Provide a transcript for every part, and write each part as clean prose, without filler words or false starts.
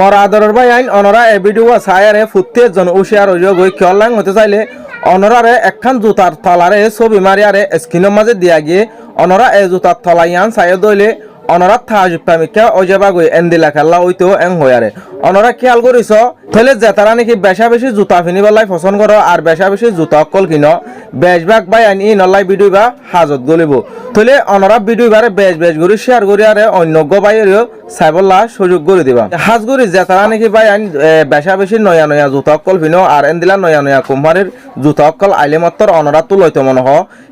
মর আদরের ভাই আইন অনরা এ ভিডিও সায়ারে ফুটতে জন উশিয়ার হইয়া গই কিয়লাং হতে চাইলে অনরারে একখান জুতার তলারে ছবি মারিয়ারে স্ক্রিনের মাঝে দিয়া গিয়ে অনরা এ জুতার তলাইয়ান সাইয়ে দইলে অনরা থাজুপামিকা অজেবা গই এন্দিলা খেলা হইতো এং হয়ারে অনরা খেয়াল করিস তাহলে যে তারা নাকি বেশা বেশি জুতা ফিনিবালাই পছন্দ করো আর বেশা বেশি জুতা অকল কিন বেশভাগ বাই আনি নলাই ভিডিও বা হাজত গলিব তাহলে অনরা ভিডিও বারে বেশ করে শেয়ার করি আরে অন্যজ্ঞ বাইরেও সাইবল্লা সুযোগ করে দিবা হাজ করি যে তারা নাকি বাই আইন বেশা বেশি নয়া জুতা অকল ফিনো আর এন্দিলা নয়া কোম্পানির জুতা অকল আইলে মাত্র অনরা তো লইতো মনে হ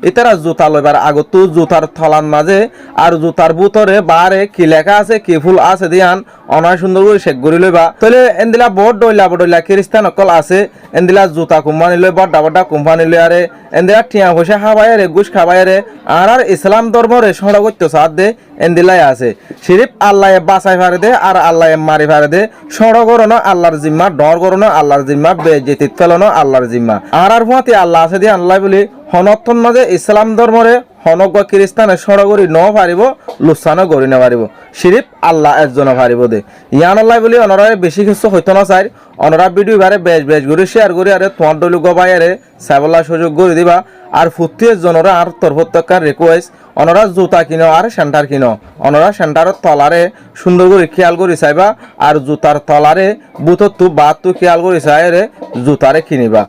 ইতারা জুতা লইবার আগত জুতার থলার মাঝে আর জুতার বুতরে বারে কি লেখা আছে কি ফুল আছে দিয়ান অনয় সুন্দর করে শেখ করি লইবা তাহলে এন্দিলা বড় ডইলা খ্রিস্টান অকল আছে এন্দিলা জুতা কোম্পানি লই বড় কোম্পানি লই আরে এন্দিলা টিয়া পয়সা খাবাইরে গুস খাবাইরে আর ইসলাম ধর্মরে সড় করতে সাথ দে এন্দিলাই আছে সিরিফ আল্লাহ বাঁচাই ফারে দে আর আল্লাহ মারি ফারে দে সড় করনো আল্লাহর জিম্মা ডর করনো আল্লাহর জিম্মা বেজিত ফেলানো আল্লাহর জিম্মা আর ফুয়াতে আল্লাহ আছে দিয়ে আল্লাহ বলি হনত্তন মাঝে ইসলাম ধর্মরে হনক বা খ্রিস্টানে সড় করি ন পারিব লুসানো করি না পারিব সিরিফ আল্লাহ একজন পারিব দে ইয়ান আল্লাহ বলি অনরা বেশি কিছু হইতো না চাই অনরা ভিডিও বারে বেশ করে শেয়ার করি আরে তোমার ডলু গবাই আরে সাইবল্লা সুযোগ করে দিবা আর ফুটিয়ে জনরা আর তরফত্তকার রিকোয়েস্ট অনরা জুতা কিনো আর সেন্টার কিনো অনরা সেন্টারের তলারে সুন্দর করে খেয়াল করি চাইবা আর জুতার তলারে বুথর তু বাদ তু খেয়াল করি চাই রে জুতারে কিনিবা।